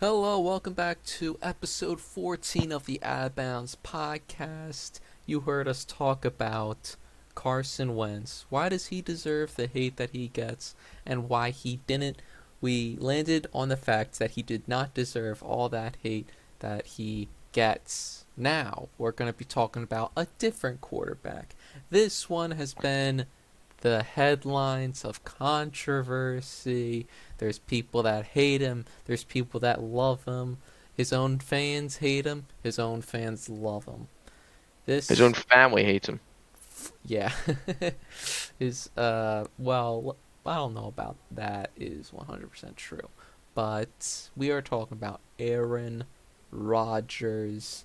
Hello, welcome back to episode 14 of the Ad Bounds podcast. You heard us talk about Carson Wentz. Why does he deserve the hate that he gets, and why he didn't? We landed on the fact that he did not deserve all that hate that he gets. Now, we're going to be talking about a different quarterback. This one has been the headlines of controversy. There's people that hate him. There's people that love him. His own fans hate him. His own fans love him. His own This, family hates him. yeah, is well, I don't know about that is 100% true, but we are talking about Aaron Rodgers,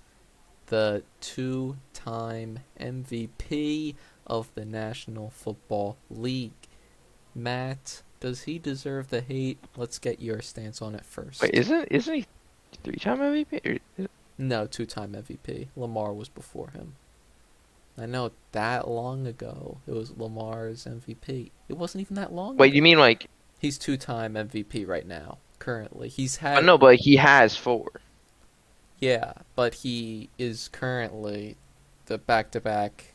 the two-time MVP of the National Football League. Matt, does he deserve the hate? Let's get your stance on it Wait, first. isn't he three-time MVP? No, two-time MVP. Lamar was before him. I know that long ago it was Lamar's MVP. It wasn't even that long Wait, you ago. mean like? He's two-time MVP right now. Currently, he's But had no, but he has four. yeah, but he is currently the back-to-back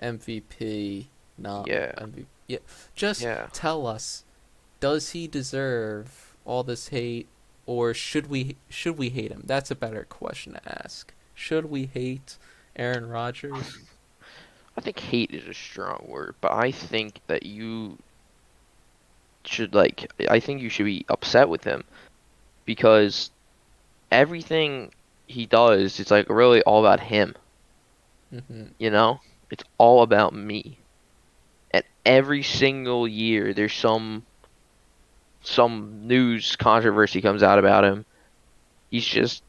MVP, not Yeah, MVP. Yeah, just yeah. tell us, does he deserve all this hate, or should we hate him? That's a better question to ask. Should we hate Aaron Rodgers? I think hate is a strong word, but I think that you should like. I think you should be upset with him because everything he does is like really all about him. Mm-hmm. You know, it's all about me. And every single year, there's some news controversy comes out about him. He's just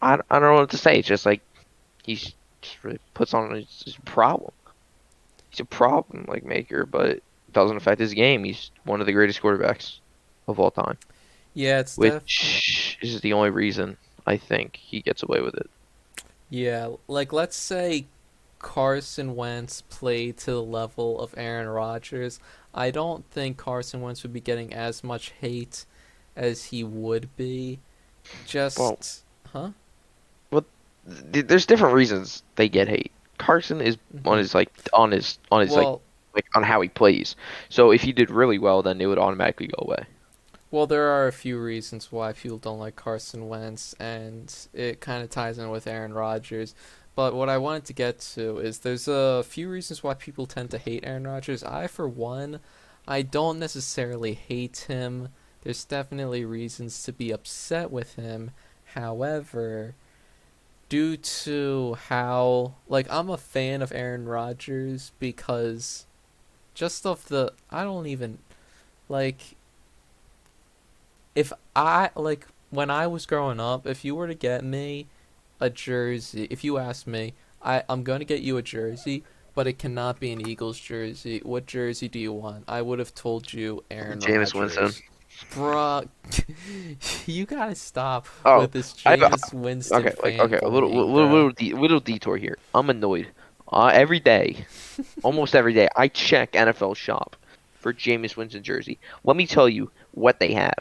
I don't know what to say. It's just like he's just really puts on his problem. He's a problem like maker, but it doesn't affect his game. He's one of the greatest quarterbacks of all time, Yeah, it's which is the only reason I think he gets away with it. yeah. Like let's say Carson Wentz played to the level of Aaron Rodgers. I don't think Carson Wentz would be getting as much hate as he would be. Well, Just, huh? well, there's different reasons they get hate. Carson is on Hmm. his like on his Well, like on how he plays. So if he did really well, then it would automatically go away. well, there are a few reasons why people don't like Carson Wentz, and it kind of ties in with Aaron Rodgers. But what I wanted to get to is there's a few reasons why people tend to hate Aaron Rodgers. I, for one, I don't necessarily hate him. There's definitely reasons to be upset with him. However, due to how, like, I'm a fan of Aaron Rodgers because just of the, I don't even, like, if I like when I was growing up, if you were to get me a jersey, if you asked me, I'm going to get you a jersey, but it cannot be an Eagles jersey. What jersey do you want? I would have told you Aaron Jameis Winston. Rodgers. Bruh, you gotta stop Oh, with this I Jameis Winston okay, a fanboying, bruh. little detour here. I'm annoyed. Every day, almost every day, I check NFL Shop for Jameis Winston jersey. Let me tell you what they have.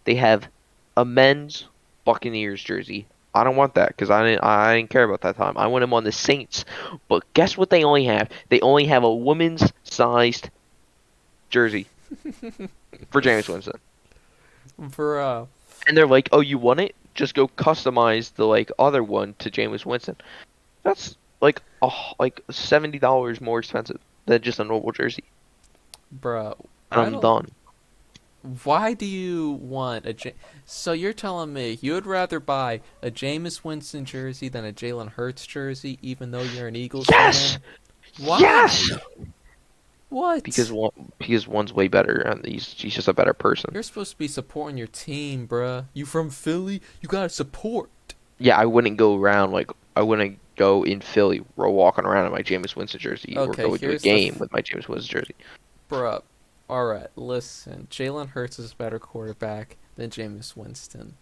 They have a men's Buccaneers jersey. I don't want that because I didn't care about that time. I want him on the Saints. But guess what they only have? They only have a woman's sized jersey for Jameis Winston. Bruh. And they're like, "Oh, you want it? Just go customize the like other one to Jameis Winston." That's like $70 more expensive than just a normal jersey. Bruh. And I I'm don't. done. Why do you want So you're telling me you'd rather buy a Jameis Winston jersey than a Jalen Hurts jersey, even though you're an Eagles Yes, fan? yes. Why? What? Because one's way better and he's just a better person. You're supposed to be supporting your team, bruh. You from Philly? You gotta support. Yeah, I wouldn't go in Philly walking around in my Jameis Winston jersey or Okay, go to a here's the game with my Jameis Winston jersey. bruh. All right, listen. Jalen Hurts is a better quarterback than Jameis Winston,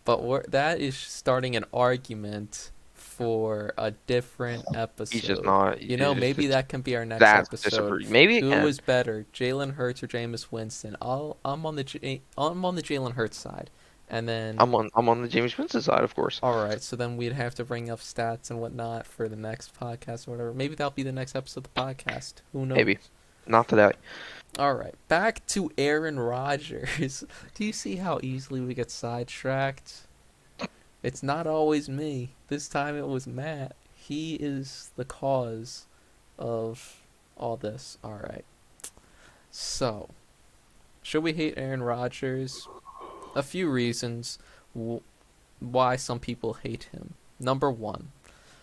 but that is starting an argument for a different He's just episode. not. You know, It's maybe just that can be our next that's episode. disapproving. Maybe it Who can. is better, Jalen Hurts or Jameis Winston? I'm on the Jalen Hurts side, and then I'm on the James Winston side, of course. all right, so then we'd have to bring up stats and whatnot for the next podcast or whatever. Maybe that'll be the next episode of the podcast. Who knows? Maybe. Not today. All right, back to Aaron Rodgers. Do you see how easily we get sidetracked? It's not always me. This time it was Matt. He is the cause of all this. All right. So, should we hate Aaron Rodgers? A few reasons why some people hate him. Number one,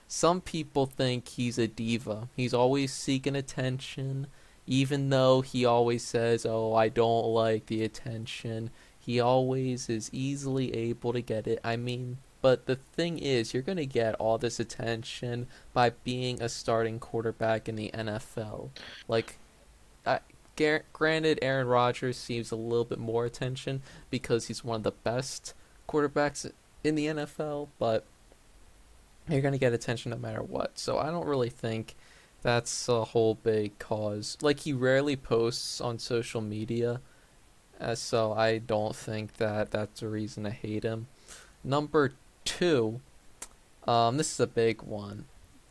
some people think he's a diva. He's always seeking attention, even though he always says, "Oh, I don't like the attention." He always is easily able to get it. I mean, but the thing is, you're going to get all this attention by being a starting quarterback in the NFL. Like, I, granted, Aaron Rodgers seems a little bit more attention because he's one of the best quarterbacks in the NFL, but you're going to get attention no matter what. So I don't really think that's a whole big cause. Like, he rarely posts on social media, so I don't think that that's a reason to hate him. Number two, this is a big one.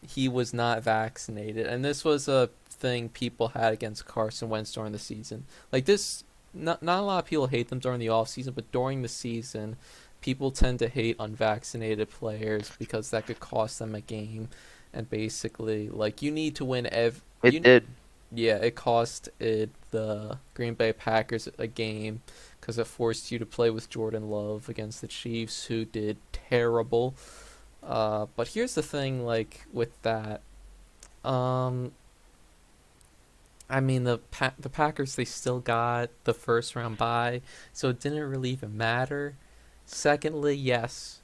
He was not vaccinated, and this was a thing people had against Carson Wentz during the season. Like this, not a lot of people hate them during the off season, but during the season, people tend to hate unvaccinated players because that could cost them a game. And basically, like you need to win It you did. yeah, it cost the Green Bay Packers a game because it forced you to play with Jordan Love against the Chiefs, who did terrible. But here's the thing, like with that, um, I mean the Packers, they still got the first round bye, so it didn't really even matter. Secondly, yes,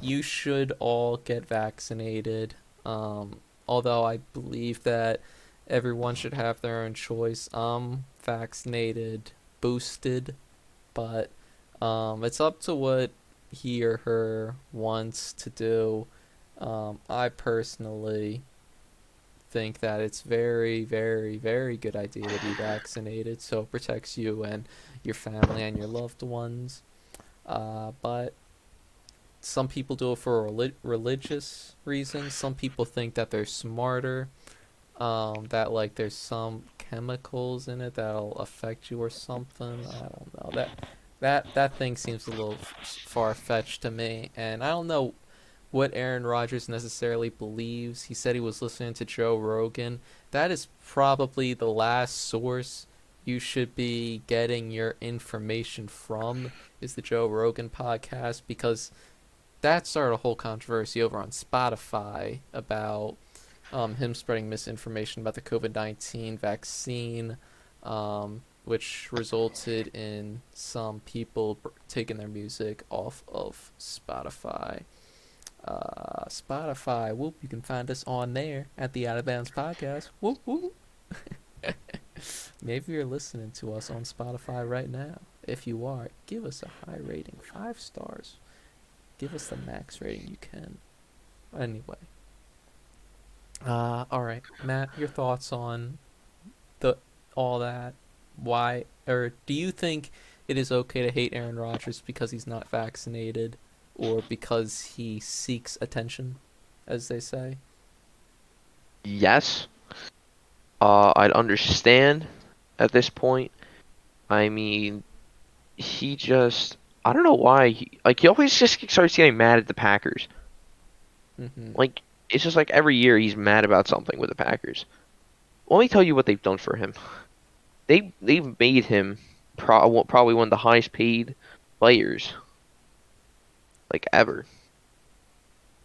you should all get vaccinated. Although I believe that everyone should have their own choice. Vaccinated, boosted, but it's up to what he or her wants to do. I personally think that it's very, very, very good idea to be vaccinated, so it protects you and your family and your loved ones. But some people do it for religious reasons. Some people think that they're smarter. That like there's some chemicals in it that'll affect you or something. I don't know. That thing seems a little far fetched to me, and I don't know what Aaron Rodgers necessarily believes. He said he was listening to Joe Rogan. That is probably the last source you should be getting your information from, is the Joe Rogan podcast, because that started a whole controversy over on Spotify about him spreading misinformation about the COVID-19 vaccine, which resulted in some people taking their music off of Spotify. Spotify, whoop, you can find us on there at the Out of Bounds Podcast. Whoop, whoop. Maybe you're listening to us on Spotify right now. If you are, give us a high rating, 5 stars. Give us the max rating you can. Anyway. All right, Matt, your thoughts on the all that? Why, or do you think it is okay to hate Aaron Rodgers because he's not vaccinated, or because he seeks attention, as they say? Yes. I'd understand at this point. I mean, he just I don't know why he always just starts getting mad at the Packers. Mm-hmm. Like it's just like every year he's mad about something with the Packers. Let me tell you what they've done for him. They've made him probably one of the highest paid players like ever.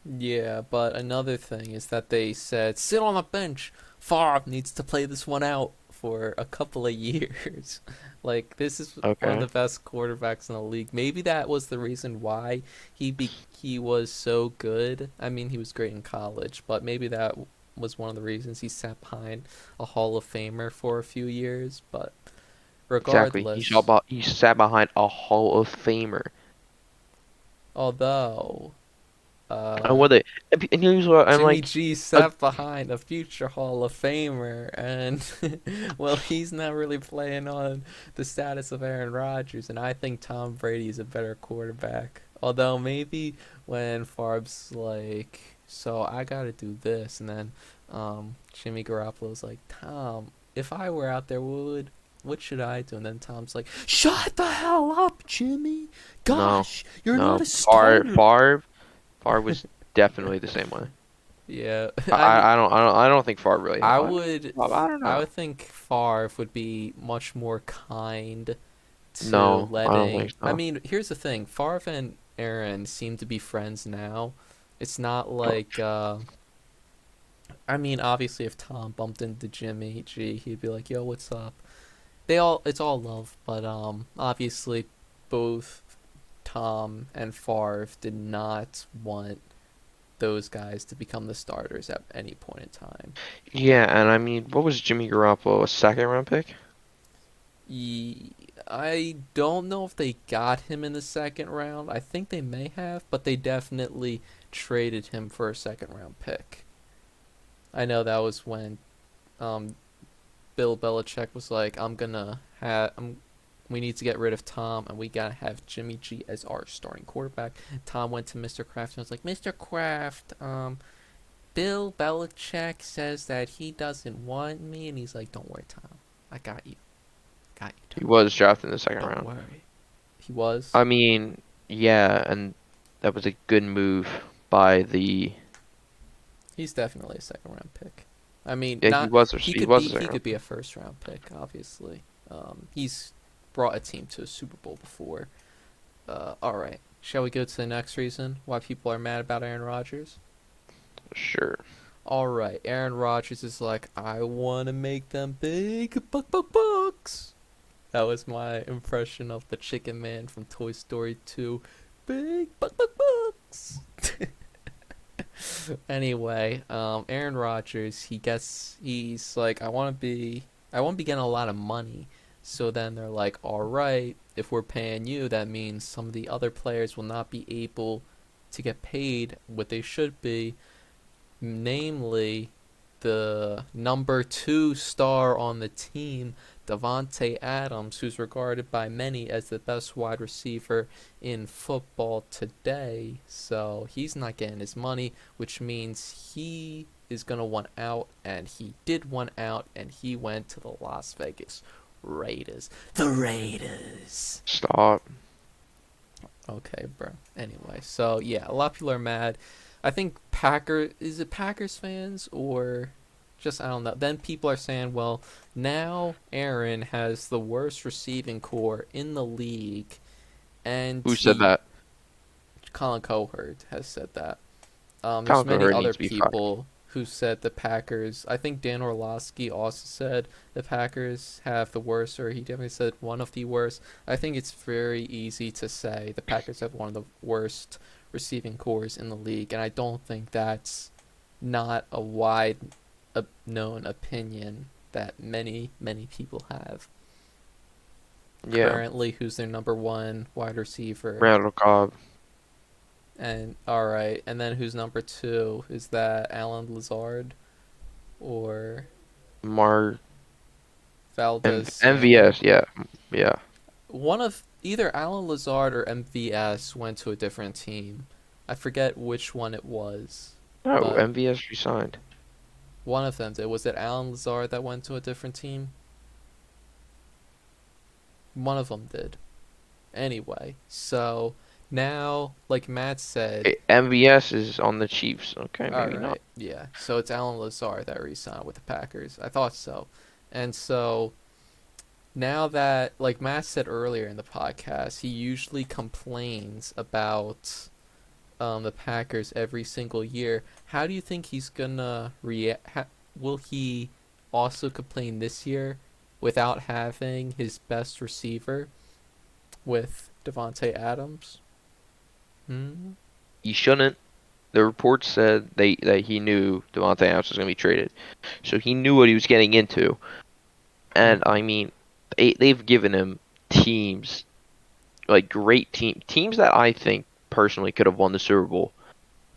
Yeah, but another thing is that they said sit on the bench. Favre needs to play this one out for a couple of years. Like this is one of Okay. the best quarterbacks in the league. Maybe that was the reason why he was so good. I mean, he was great in college, but maybe that was one of the reasons he sat behind a Hall of Famer for a few years. But Exactly. regardless, He sat behind a Hall of Famer. although And Uh, what they and here's what I'm Jimmy like. G Uh, sat behind a future Hall of Famer, and well, he's not really playing on the status of Aaron Rodgers, and I think Tom Brady is a better quarterback. Although maybe when Farb's like, so I got to do this, and then Jimmy Garoppolo's like, Tom, if I were out there, what should I do? And then Tom's like, shut the hell up, Jimmy. no, Gosh, you're not no. a starter. Favre was definitely the same way. Yeah, I, I mean, I don't think Favre really. I I mean, would I don't I know. would think Favre would be much more kind to No, I don't think letting. I so. mean, here's the thing: Favre and Aaron seem to be friends now. It's not Oh, like. I mean, obviously, if Tom bumped into Jimmy G, he'd be like, "Yo, what's up?" It's all love, but obviously, both Tom and Favre did not want those guys to become the starters at any point in time. yeah, and I mean, what was Jimmy Garoppolo, a second round pick? I don't know if they got him in the second round. I think they may have, but they definitely traded him for a second round pick. I know that was when um, Bill Belichick was like, we need to get rid of Tom, and we gotta have Jimmy G as our starting quarterback." Tom went to Mr. Kraft and was like, "Mr. Kraft, Bill Belichick says that he doesn't want me," and he's like, "Don't worry, Tom. I got you, He Tom. was drafted in the second Don't round. worry." He was. I mean, yeah, and that was a good move by the. He's definitely a second round pick. I mean, Yeah, not he was a second he round could be pick. a first round pick. Obviously, he's brought a team to a Super Bowl before. All right, shall we go to the next reason why people are mad about Aaron Rodgers? Sure. All right, Aaron Rodgers is like, I want to make them big bucks. That was my impression of the Chicken Man from Toy Story 2. Big bucks. Anyway, Aaron Rodgers, he's like, I want to be getting a lot of money. So then they're like, all right, if we're paying you, that means some of the other players will not be able to get paid what they should be, namely the number two star on the team, Davante Adams, who's regarded by many as the best wide receiver in football today. So he's not getting his money, which means he is going to want out, and he did want out, and he went to the Las Vegas Raiders. The Raiders. Stop. Okay, bro. Anyway, so yeah, a lot of people are mad. I think is it Packers fans or just I don't know. Then people are saying, well, now Aaron has the worst receiving core in the league, and Who said that? Colin Cowherd has said that. There's Colin many Cowherd other needs to be fired. people who said the Packers. I think Dan Orlovsky also said the Packers have the worst, or he definitely said one of the worst. I think it's very easy to say the Packers have one of the worst receiving cores in the league, and I don't think that's not a wide known opinion that many people have. Yeah, Currently, who's their number one wide receiver? Randall Cobb, And all right, and then who's number two? Is that Alan Lazard or Mar, Valdez Scantling? MVS. Yeah, yeah. One of either Alan Lazard or MVS went to a different team. I forget which one it was, No, but MVS resigned. one of them did. Was it Alan Lazard that went to a different team? One of them did. Anyway, so now, like Matt said, MVS is on the Chiefs. Okay, all maybe not. right, yeah. So it's Alan Lazard that re-signed with the Packers. I thought so, and so now that, like Matt said earlier in the podcast, he usually complains about the Packers every single year. How do you think he's gonna react? Will he also complain this year without having his best receiver with Devonte Adams? Hmm. He shouldn't. The reports said that he knew Devontae Adams was going to be traded, so he knew what he was getting into. And I mean, they've given him teams like great teams that I think personally could have won the Super Bowl.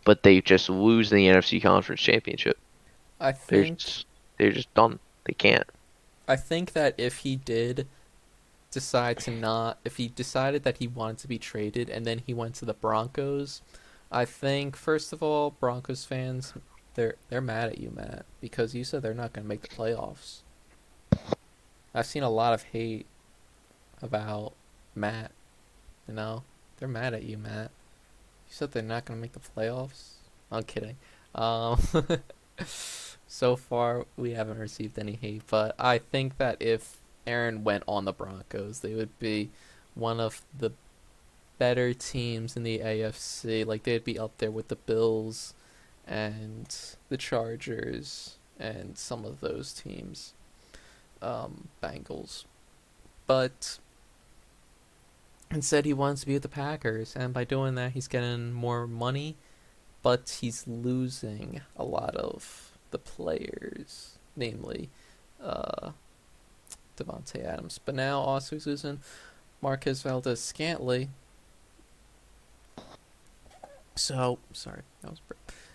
but they just lose in the NFC Conference Championship. I They're think just, they're just done. They can't. I think that if he did if he decided that he wanted to be traded and then he went to the Broncos, I think first of all, Broncos fans, they're mad at you, Matt, because you said they're not going to make the playoffs. I've seen a lot of hate about Matt. You know, they're mad at you, Matt. You said they're not going to make the playoffs. I'm kidding. Um, so far we haven't received any hate, but I think that if Aaron went on the Broncos, they would be one of the better teams in the AFC. Like they'd be up there with the Bills and the Chargers and some of those teams, Bengals. But instead, he wants to be with the Packers, and by doing that, he's getting more money, but he's losing a lot of the players, namely uh, Devontae Adams. But now also he's losing Marquez Valdez-Scantling. So sorry, that was.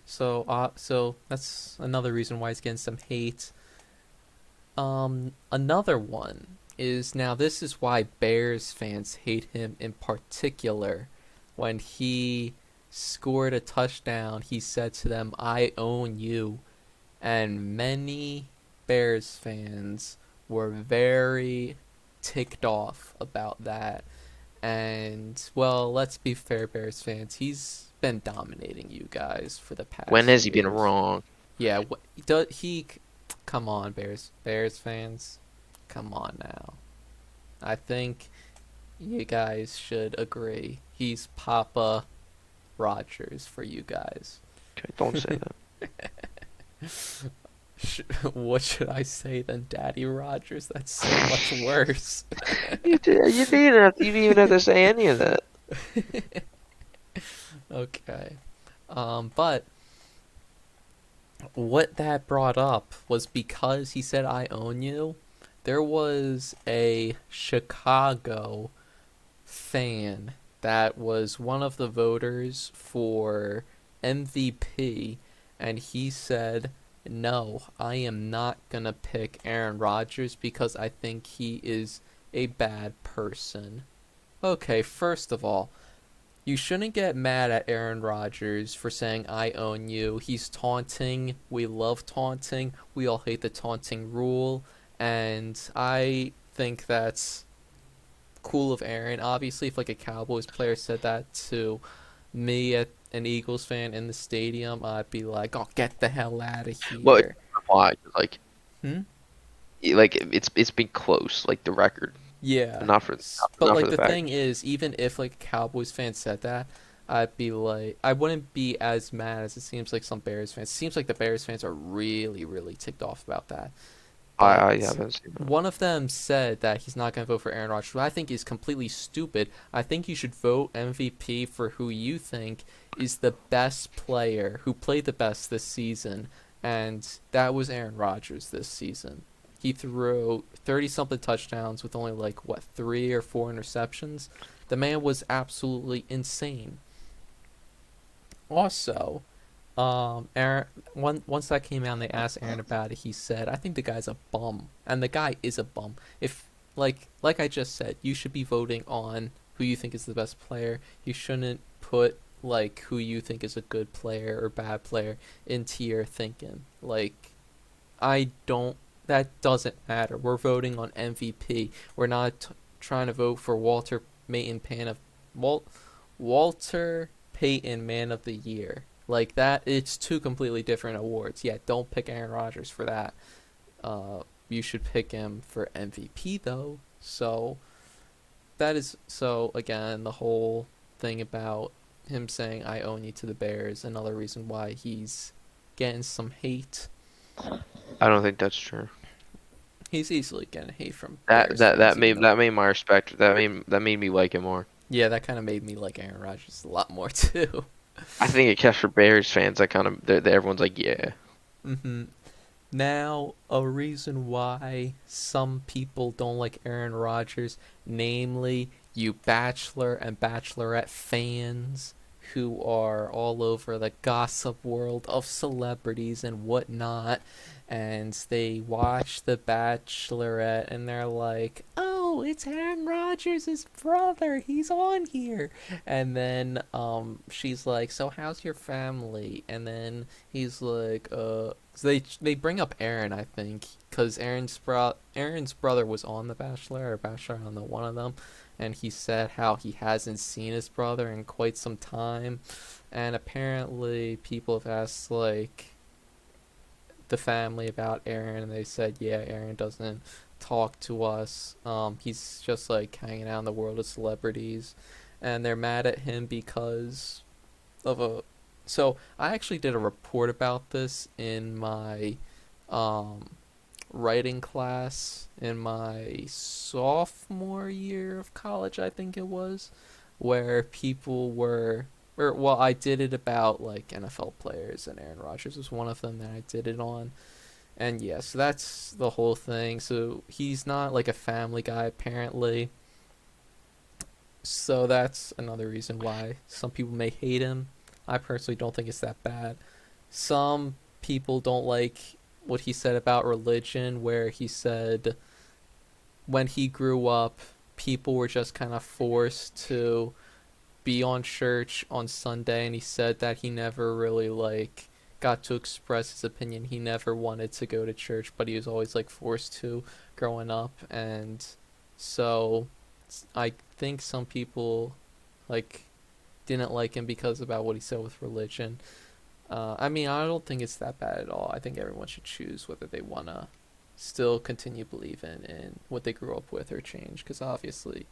So that's another reason why he's getting some hate. Another one is now this is why Bears fans hate him in particular. When he scored a touchdown, he said to them, "I own you," and many Bears fans were very ticked off about that. And well, let's be fair, Bears fans. He's been dominating you guys for the When past has he been years. wrong? Yeah, does he? Come on, Bears fans, come on now. I think you guys should agree. He's Papa Rogers for you guys. Okay, don't say that. What should I say then, Daddy Rogers? That's so much worse. You didn't even have to say any of that. Okay. But what that brought up was because he said I own you, there was a Chicago fan that was one of the voters for MVP, and he said, "No, I am not gonna pick Aaron Rodgers because I think he is a bad person." Okay, first of all, you shouldn't get mad at Aaron Rodgers for saying I own you. He's taunting. We love taunting. We all hate the taunting rule. And I think that's cool of Aaron. Obviously, if like a Cowboys player said that to me, at an Eagles fan in the stadium, I'd be like, "Oh, get the hell out of Well, it's here." why like Hmm? it's been close, like the record, but Yeah. But not for like the the thing Packers. is, even if like a Cowboys fan said that, I'd be like, I wouldn't be as mad as it seems like some Bears fans. It seems like the Bears fans are really, really ticked off about that. I But haven't seen that. one of them said that he's not going to vote for Aaron Rodgers, which I think is completely stupid. I think you should vote MVP for who you think is the best player who played the best this season, and that was Aaron Rodgers this season. He threw 30 something touchdowns with only like what 3 or 4 interceptions. The man was absolutely insane. Also, Aaron, once that came out and they asked Aaron about it, he said, "I think the guy's a bum," and the guy is a bum. If like I just said, you should be voting on who you think is the best player. You shouldn't put like who you think is a good player or bad player into your thinking. Like I don't. That doesn't matter. We're voting on MVP. We're not trying to vote for Walt, Walter Payton Man of the Year. Like that, it's two completely different awards. Yeah, don't pick Aaron Rodgers for that. You should pick him for MVP though. So that is so again the whole thing about him saying I own you to the Bears. Another reason why he's getting some hate. I don't think that's true. He's easily getting hate from That Bears that fans, that even made though that made my respect. That made me like him more. yeah, that kind of made me like Aaron Rodgers a lot more too. I think it kept for Bears fans. I kind of everyone's like, yeah. hmm Now, a reason why some people don't like Aaron Rodgers, namely you Bachelor and Bachelorette fans who are all over the gossip world of celebrities and whatnot, and they watch The Bachelorette and they're like, "Oh, it's Aaron Rodgers' brother. He's on here." And then she's like, "So how's your family?" And then he's like, So they bring up Aaron, I think, because Aaron's brother was on The Bachelor or Bachelor, I don't know, one of them, and he said how he hasn't seen his brother in quite some time, and apparently people have asked like the family about Aaron, and they said, yeah, Aaron doesn't talk to us. He's just like hanging out in the world of celebrities, and they're mad at him because of a. So I actually did a report about this in my um, writing class in my sophomore year of college, I think it was, where people were. Or, well, I did it about like NFL players, and Aaron Rodgers was one of them that I did it on. And yes, so that's the whole thing. So he's not like a family guy apparently. So that's another reason why some people may hate him. I personally don't think it's that bad. Some people don't like what he said about religion, where he said when he grew up, people were just kind of forced to be on church on Sunday, and he said that he never really like got to express his opinion. He never wanted to go to church, but he was always like forced to growing up, and so I think some people like didn't like him because about what he said with religion. I mean, I don't think it's that bad at all. I think everyone should choose whether they wanna still continue believing in what they grew up with or change, because obviously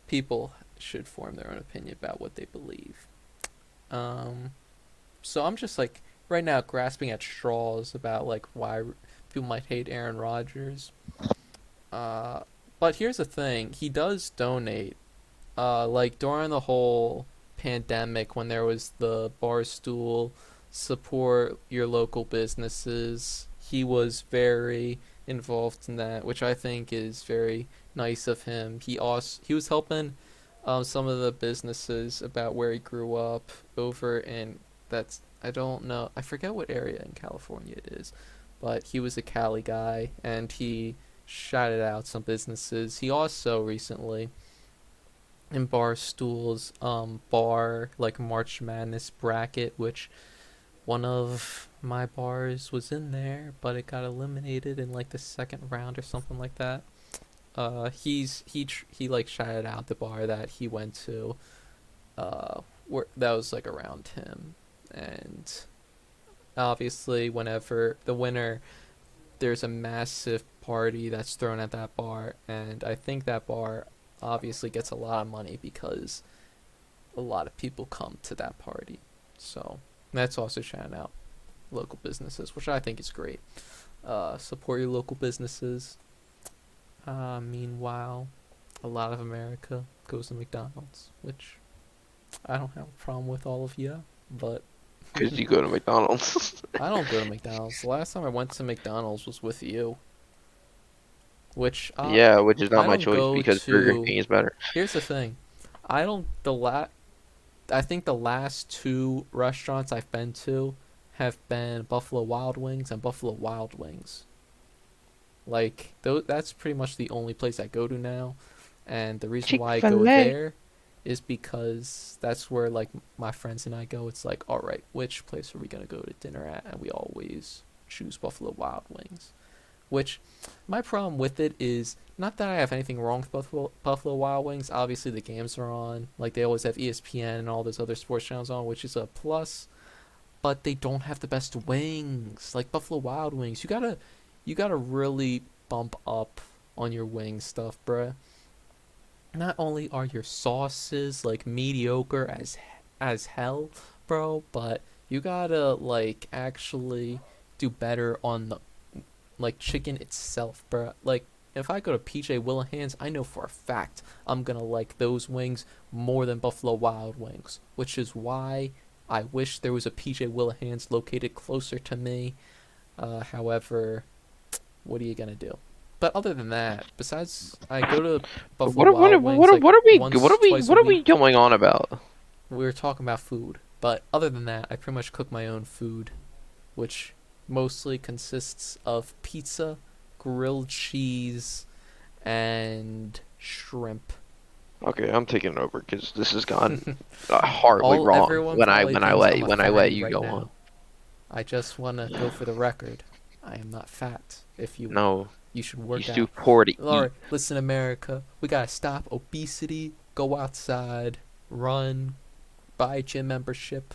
people should form their own opinion about what they believe. Um, so I'm just like right now grasping at straws about like why people might hate Aaron Rodgers. Uh, but here's the thing: he does donate. Like during the whole pandemic, when there was the Barstool support your local businesses, he was very involved in that, which I think is very nice of him. He was helping some of the businesses about where he grew up over in that's I don't know, I forget what area in California it is, but he was a Cali guy and he shouted out some businesses. He also recently in Barstool's bar like March Madness bracket, which one of my bars was in there, but it got eliminated in like the second round or something like that. He like shouted out the bar that he went to, where that was like around him, and obviously whenever the winner, there's a massive party that's thrown at that bar, and I think that bar obviously gets a lot of money because a lot of people come to that party. So that's also shouting out local businesses, which I think is great. Support your local businesses. Meanwhile, a lot of America goes to McDonald's, which I don't have a problem with all of you, but Because you go to McDonald's. I don't go to McDonald's. The last time I went to McDonald's was with you, which Yeah, which is not I my don't choice go because Burger to. King is better. Here's the thing, I don't the la. I think the last two restaurants I've been to have been Buffalo Wild Wings and Buffalo Wild Wings. Like that's pretty much the only place I go to now, and the reason why I go Chick-fil-A. there is because that's where like my friends and I go. It's like, all right, which place are we gonna go to dinner at? And we always choose Buffalo Wild Wings. Which my problem with it is not that I have anything wrong with Buffalo Wild Wings. Obviously, the games are on. Like they always have ESPN and all those other sports channels on, which is a plus. But they don't have the best wings. Like Buffalo Wild Wings, you gotta really bump up on your wing stuff, bruh. Not only are your sauces like mediocre as hell, bro, but you gotta like actually do better on the like chicken itself, bro. Like if I go to PJ Willihan's, I know for a fact I'm gonna like those wings more than Buffalo Wild Wings, which is why I wish there was a PJ Willihan's located closer to me. However, what are you gonna do? But other than that, besides I go to Buffalo What are, what are, Wild Wings what are, like what are we once, twice a what are we week. going on about? we were talking about food, but other than that, I pretty much cook my own food, which mostly consists of pizza, grilled cheese, and shrimp. Okay, I'm taking over because this has gone horribly All wrong everyone probably thinks I'm a when I let fatty you right go on. now. I just want to go for the record. I am not fat. If you will, No, you should you work too out. poor to All eat. right, listen, America. We gotta stop obesity. Go outside, run, buy a gym membership.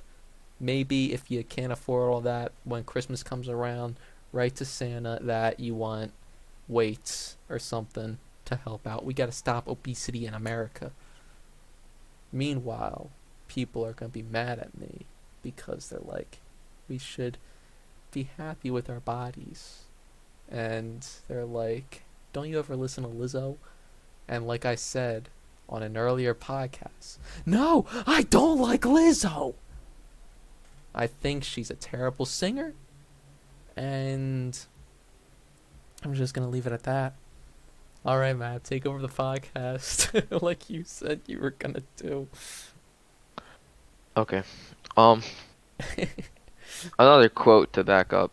Maybe if you can't afford all that, when Christmas comes around, write to Santa that you want weights or something to help out. We gotta stop obesity in America. Meanwhile, people are gonna be mad at me because they're like, we should be happy with our bodies. And they're like, don't you ever listen to Lizzo? And like I said on an earlier podcast, no, I don't like Lizzo. I think she's a terrible singer, and I'm just gonna leave it at that. All right, Matt, take over the podcast, like you said you were gonna do. Okay. Um, Another quote to back up.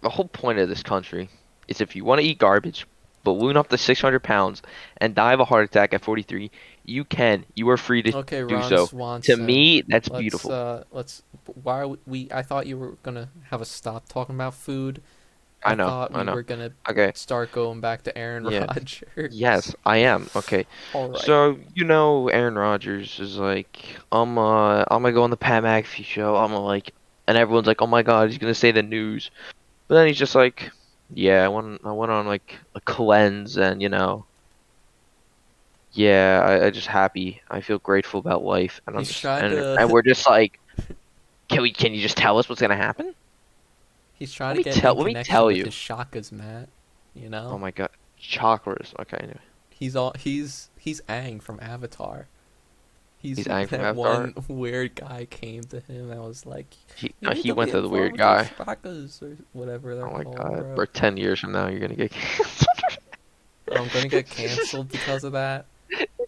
The whole point of this country is if you want to eat garbage, balloon up to 600 pounds, and die of a heart attack at 43, you can. You are free to Okay, do Ron so. To Swanson. me, that's Let's beautiful. let's. Why are we? I thought you were gonna have us stop talking about food. I I know, thought I we know. were gonna Okay, start going back to Aaron yeah. Rodgers. Yes, I am. Okay. All right. So, Aaron Rodgers is like, I'm gonna go on the Pat McAfee show. I'm gonna like, and everyone's like, oh my God, he's gonna say the news. But then he's just like, yeah, I went on like a cleanse, and yeah, I just happy. I feel grateful about life, and I'm He's just, trying and to we're just like, can you just tell us what's gonna happen? he's trying to get in Let me connection tell with you. his shakas, Matt. You Oh know? my God, chakras. Okay, anyway. He's Aang from Avatar. He's He's angry from that Avatar. one weird guy came to him and was like, "You No, need he to be went to the weird informed with your guy. shakas or whatever they're Oh my called, God, bro." for 10 years from now, you're gonna get canceled. I'm gonna get canceled because of that.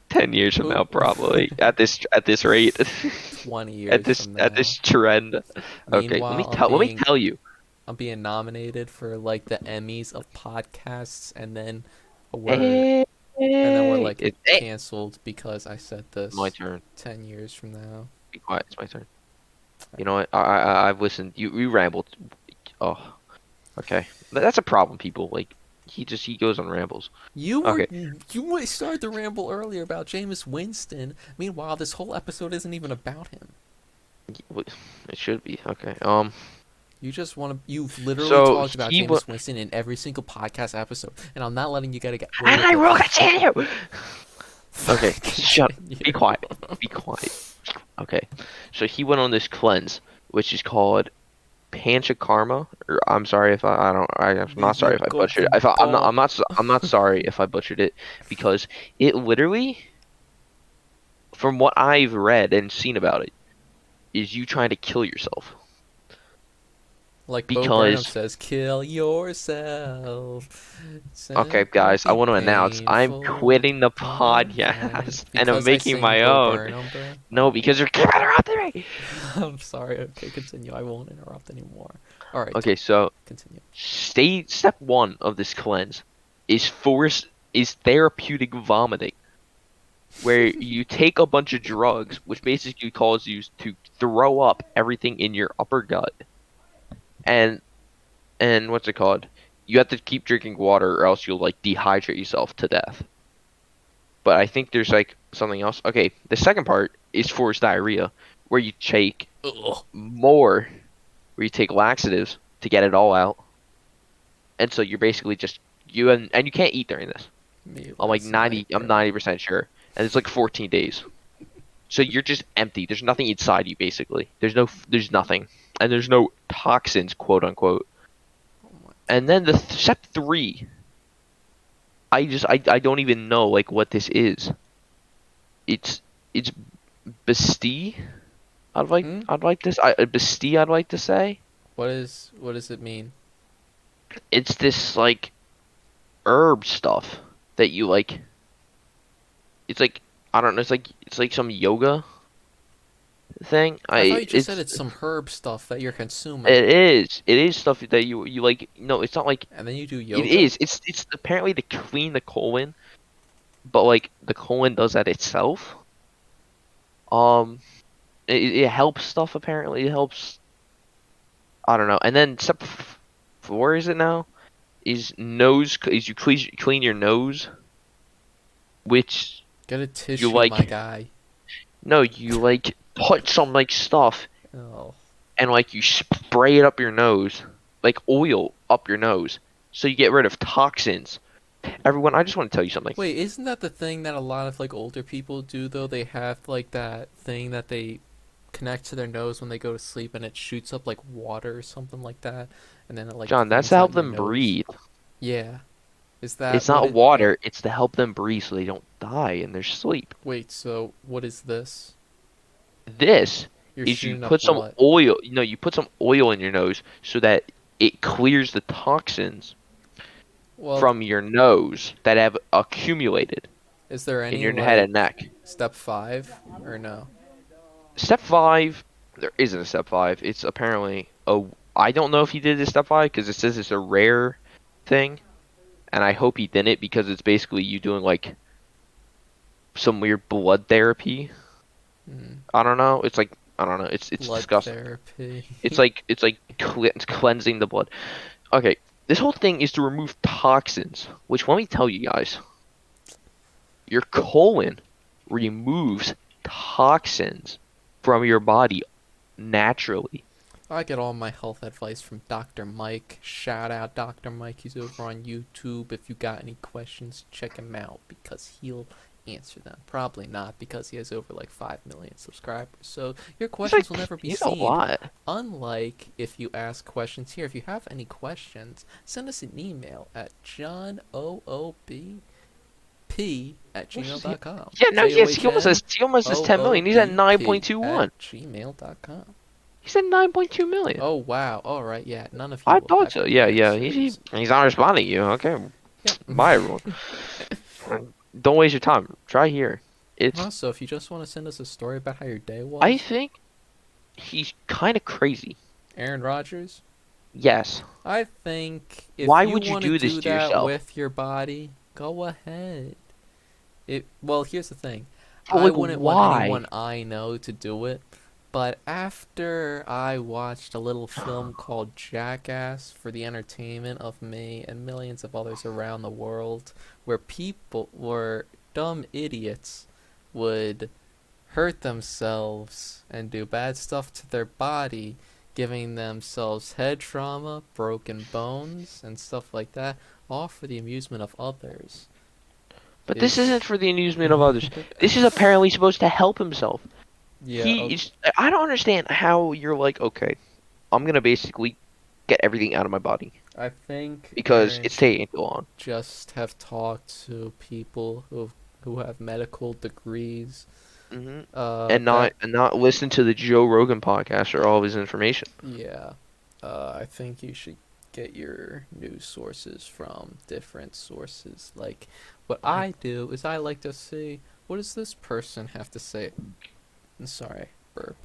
10 years from Who? now, probably at this rate, 20 years from at now. this trend. Okay, Meanwhile, let me tell you. I'm being nominated for like the Emmys of podcasts, we're Hey, and then we're like hey, canceled because I said my this turn. 10 years from now. Be quiet. It's my turn. You know Alright. what? I've listened. You rambled. Oh, okay. That's a problem, people. Like, he goes on rambles. Okay. You started to ramble earlier about Jameis Winston. Meanwhile, this whole episode isn't even about him. It should be. Okay. You just want to. You've literally So talked about he was. Jameis Winston in every single podcast episode, and I'm not letting you get away And with I it. will continue. Okay. Shut. Be Continue. quiet. Be quiet. Okay. So he went on this cleanse, which is called Panchakarma. Or I'm sorry if I'm not sorry if I butchered it. I'm not sorry if I butchered it because it literally, from what I've read and seen about it, is you trying to kill yourself. Like Bo Burnham Because says, kill yourself. okay, Simple guys, I be want to announce I'm painful. quitting the Time. podcast and I'm Because I making sing my Bo own. Burnham, bro. No, because you're keeping interrupting me. I'm sorry. Okay, continue. I won't interrupt anymore. All right, Okay, so continue. step one of this cleanse is therapeutic vomiting, where you take a bunch of drugs, which basically cause you to throw up everything in your upper gut, and what's it called? You have to keep drinking water, or else you'll like dehydrate yourself to death. But I think there's like something else. Okay, the second part is forced diarrhea, where you take Ugh. more, where you take laxatives to get it all out, and so you're basically just and you can't eat during this. Me last night, I'm bro. 90% sure, and it's like 14 days. So you're just empty. There's nothing inside you, basically. There's nothing, and there's no toxins, quote unquote. Oh my And then the step three, I don't even know like what this is. It's Bastille. Hmm? I'd like this. Bastille. I'd like to say What does it mean? it's this like herb stuff that you like. It's like I don't know. It's like some yoga. thing. I thought you just said It's it's some herb stuff that you're consuming, it is stuff that you like. No, it's not like and then you do it yoga. is. It's apparently to clean the colon, but like the colon does that itself. Um, it helps stuff apparently. It helps. I don't know. And then four is it now? Is nose is you clean your nose, which Get a you tissue, my like. guy. No, you like put some like stuff Oh. and like you spray it up your nose, like oil up your nose, so you get rid of toxins. Everyone, I just want to tell you something. Wait, isn't that the thing that a lot of like older people do though? They have like that thing that they connect to their nose when they go to sleep and it shoots up like water or something like that, and then it like John, that's cleans to out help your them nose. breathe. Yeah. Is that It's what not it water, it's to help them breathe so they don't die in their sleep. Wait, so what is this? This You're is you shooting up put some what? oil, you put some oil in your nose so that it clears the toxins Well, from your nose that have accumulated is there in any your head and like neck. step 5 or no? Step five, there isn't a step five. It's apparently a. I don't know if he did this step five because it says it's a rare thing, and I hope he didn't because it's basically you doing like some weird blood therapy. Hmm. I don't know. It's like I don't know. It's Blood disgusting. therapy. It's like cleansing the blood. Okay, this whole thing is to remove toxins, which let me tell you guys, your colon removes toxins from your body naturally. I get all my health advice from Dr. Mike. Shout out Dr. Mike. He's over on YouTube. If you got any questions, check him out because he'll answer them. Probably not because he has over like 5 million subscribers. So your He's like questions will never be he's a seen. lot. Unlike if you ask questions here, if you have any questions, send us an email at johnoobp@gmail.com. Yeah, no, J O yes, H N he almost has O 10 O million. He's at B P at 9.21. gmail.com. He's at 9.2 million. Oh wow! All right, yeah. None of you I will thought have so. any Yeah, yeah. He's answers. he's not responding to you. Okay, Yep. bye everyone. Don't waste your time. Try here. It's Also, if you just want to send us a story about how your day I was, think he's kind of crazy. Aaron Rodgers, Yes. I think if Why you would you want to do this do to that yourself? with your body, go ahead. Well, here's the thing. But I like, wouldn't want why? anyone I know to do it, but after I watched a little film called Jackass for the entertainment of me and millions of others around the world, where dumb idiots would hurt themselves and do bad stuff to their body, giving themselves head trauma, broken bones, and stuff like that, all for the amusement of others. But this isn't Is for the amusement of others. This is apparently supposed to help himself. yeah, I don't understand how you're like, okay, I'm gonna basically get everything out of my body I think because Aaron it's should taking too long. just have talked to people who have medical degrees. Hmm. That And not listen to the Joe Rogan podcast for all of his information. Yeah, I think you should get your news sources from different sources. Like, what Why? I do is I like to see what does this person have to say. Sorry, burp.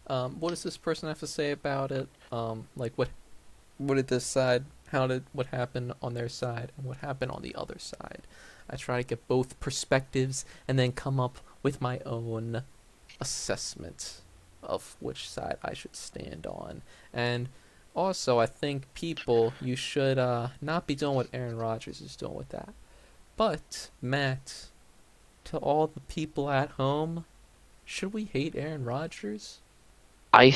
What does this person have to say about it? Like what did this side? How did what happened on their side and what happened on the other side? I try to get both perspectives and then come up with my own assessment of which side I should stand on. And also, I think people, you should not be doing what Aaron Rodgers is doing with that. But, Matt, to all the people at home, should we hate Aaron Rodgers? I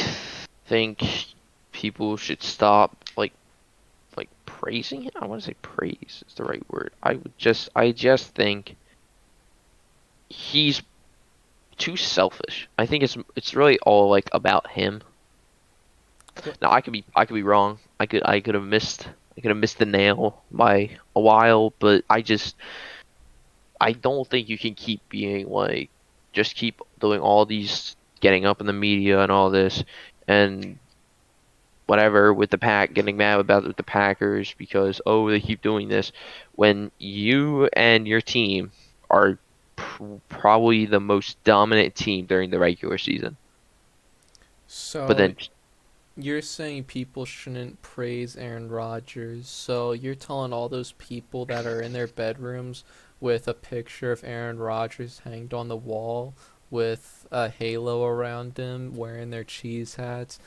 think people should stop like praising him. I want to say praise is the right word. I just think he's too selfish. I think it's really all like about him. What? Now I could be wrong. I could have missed the nail by a while, but I don't think you can keep being like just keep doing all these getting up in the media and all this and whatever with the pack getting mad about the Packers because oh they keep doing this when you and your team are probably the most dominant team during the regular season. But So then, you're saying people shouldn't praise Aaron Rodgers. So you're telling all those people that are in their bedrooms with a picture of Aaron Rodgers hanged on the wall with a halo around him, wearing their cheese hats,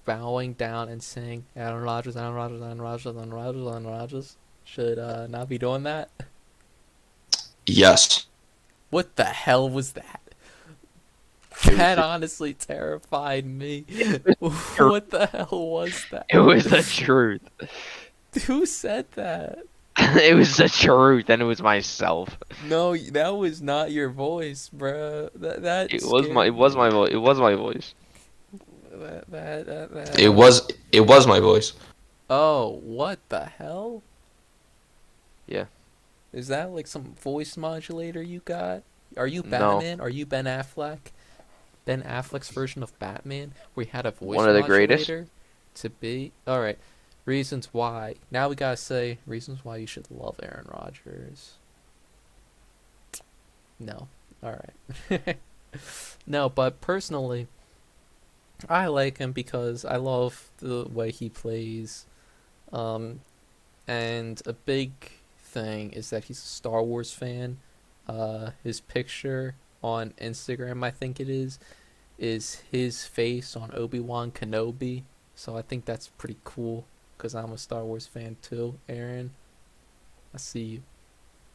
bowing down and saying Aaron Rodgers, Aaron Rodgers, Aaron Rodgers, Aaron Rodgers, Aaron Rodgers should not be doing that? Yes. What the hell was that? it was That the honestly terrified me. truth. What the hell was that? It was the truth. Who said that? It was the truth, and it was myself. No, that was not your voice, bruh. That It was my. It scared was my me. voice. It was my voice. It was my voice. Oh, what the hell? Yeah. Is that like some voice modulator you got? Are you No. Batman? Are you Ben Affleck? Ben Affleck's version of Batman, where he had a One voice of the greatest. modulator to be. All right, reasons why. Now we gotta say reasons why you should love Aaron Rodgers. No. All right. No, but personally, I like him because I love the way he plays. Um, and a big thing is that he's a Star Wars fan. His picture on Instagram, I think it is his face on Obi-Wan Kenobi. So I think that's pretty cool because I'm a Star Wars fan too, Aaron. I see you.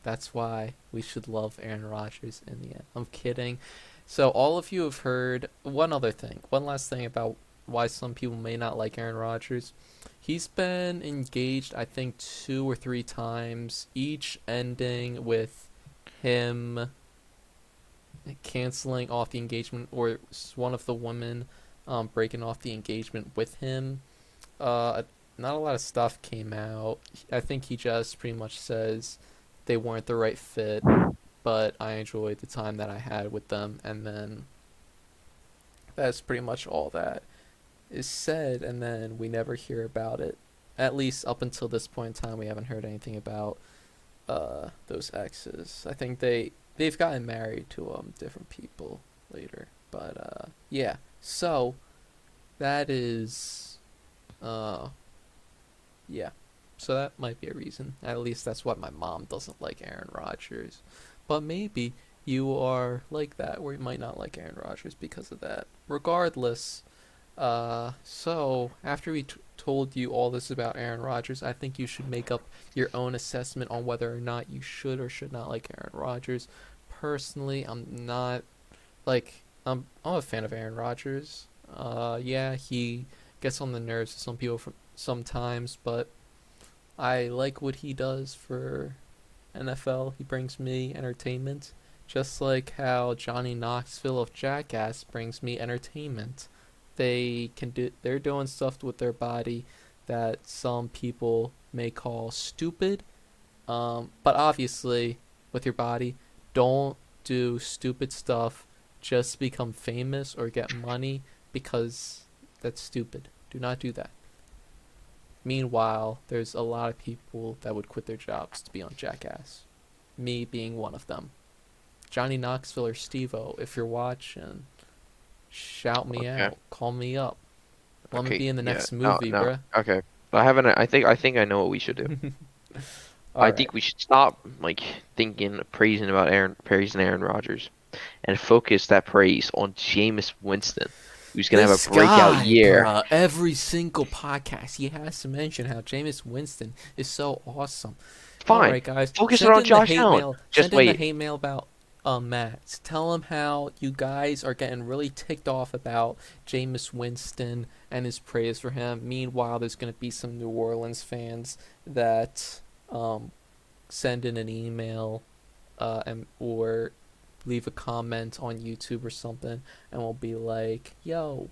That's why we should love Aaron Rodgers in the end. I'm kidding. So all of you have heard one other thing, one last thing about why some people may not like Aaron Rodgers. He's been engaged, I think, 2 or 3 times, each ending with him canceling off the engagement or one of the women breaking off the engagement with him. Uh, Not a lot of stuff came out. I think he just pretty much says they weren't the right fit, but I enjoyed the time that I had with them, and then that's pretty much all that is said, and then we never hear about it. At least up until this point in time, we haven't heard anything about those exes. I think they've gotten married to different people later, but yeah. So that is uh yeah. So that might be a reason. At least that's what my mom doesn't like Aaron Rodgers. But maybe you are like that, where you might not like Aaron Rodgers because of that. Regardless, so after we told you all this about Aaron Rodgers, I think you should make up your own assessment on whether or not you should or should not like Aaron Rodgers. Personally, I'm not like I'm a fan of Aaron Rodgers. Yeah, he gets on the nerves of some people from sometimes, but I like what he does for NFL. He brings me entertainment, just like how Johnny Knoxville of Jackass brings me entertainment. They're doing stuff with their body that some people may call stupid. But obviously, with your body, don't do stupid stuff just to become famous or get money because that's stupid. Do not do that. Meanwhile, there's a lot of people that would quit their jobs to be on Jackass. Me being one of them. Johnny Knoxville or Steve-O, if you're watching, shout me Okay. out. Call me up. Let me Okay. be in the Yeah. next No. movie, No. bruh. Okay. I haven't. I think I know what we should do. I Alright. think we should stop like thinking praising Aaron Rodgers, and focus that praise on Jameis Winston, who's gonna have a This breakout guy, year. bruh, every single podcast, he has to mention how Jameis Winston is so awesome. Fine. Alright, guys, Focus it send on in the Josh hate Allen. mail. Just Send in the wait. hate mail about Matt. Tell him how you guys are getting really ticked off about Jameis Winston and his praise for him. Meanwhile, there's going to be some New Orleans fans that um, send in an email or leave a comment on YouTube or something, and we'll be like, yo,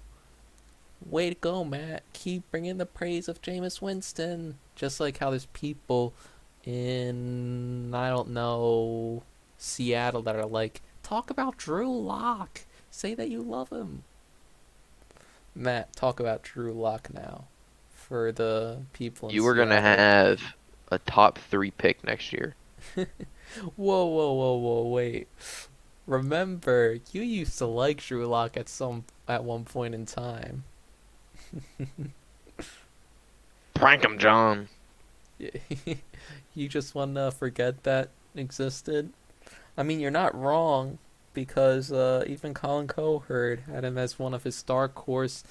way to go, Matt. Keep bringing the praise of Jameis Winston. Just like how there's people in, I don't know, Seattle that are like, talk about Drew Lock. Say that you love him. Matt, talk about Drew Lock now for the people in You are gonna Seattle. have a top 3 pick next year. Whoa, whoa, whoa, whoa, wait. Remember, you used to like Drew Lock at one point in time. Prank him, John. You just want to forget that existed? I mean, you're not wrong because even Colin Cowherd had him as one of his dark horse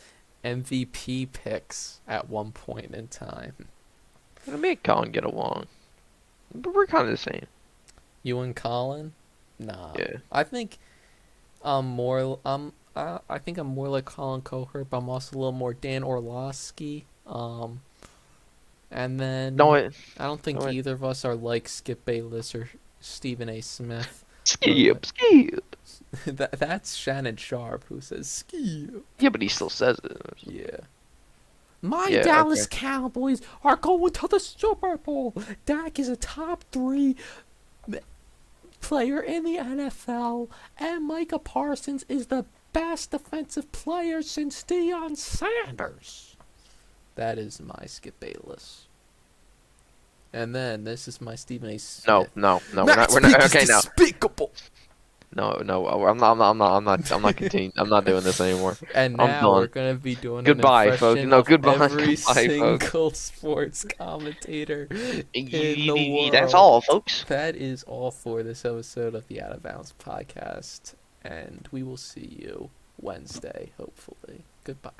MVP picks at one point in time. Me and Colin get along. But we're kind of the same. You and Colin? Nah. Yeah. I think I'm more. I think I'm more like Colin Cowherd, but I'm also a little more Dan Orlovsky. And then No, it. I don't think No, it. either of us are like Skip Bayless or Stephen A. Smith. Skip, skip. That's Shannon Sharp who says skip. Yeah, but he still says it. Yeah. My Yeah, Dallas okay. Cowboys are going to the Super Bowl. Dak is a top 3 player in the NFL, and Micah Parsons is the best defensive player since Deion Sanders. That is my Skip Bayless. And then this is my Stephen A. Smith. No. Matt We're not. Speak is Okay, no. despicable. No. I'm not continuing. I'm not doing this anymore. And I'm now we're done. gonna be doing Goodbye, an folks. impression No, of goodbye. every Goodbye, folks. single sports commentator in the world. That's all, folks. That is all for this episode of the Out of Bounds podcast, and we will see you Wednesday, hopefully. Goodbye.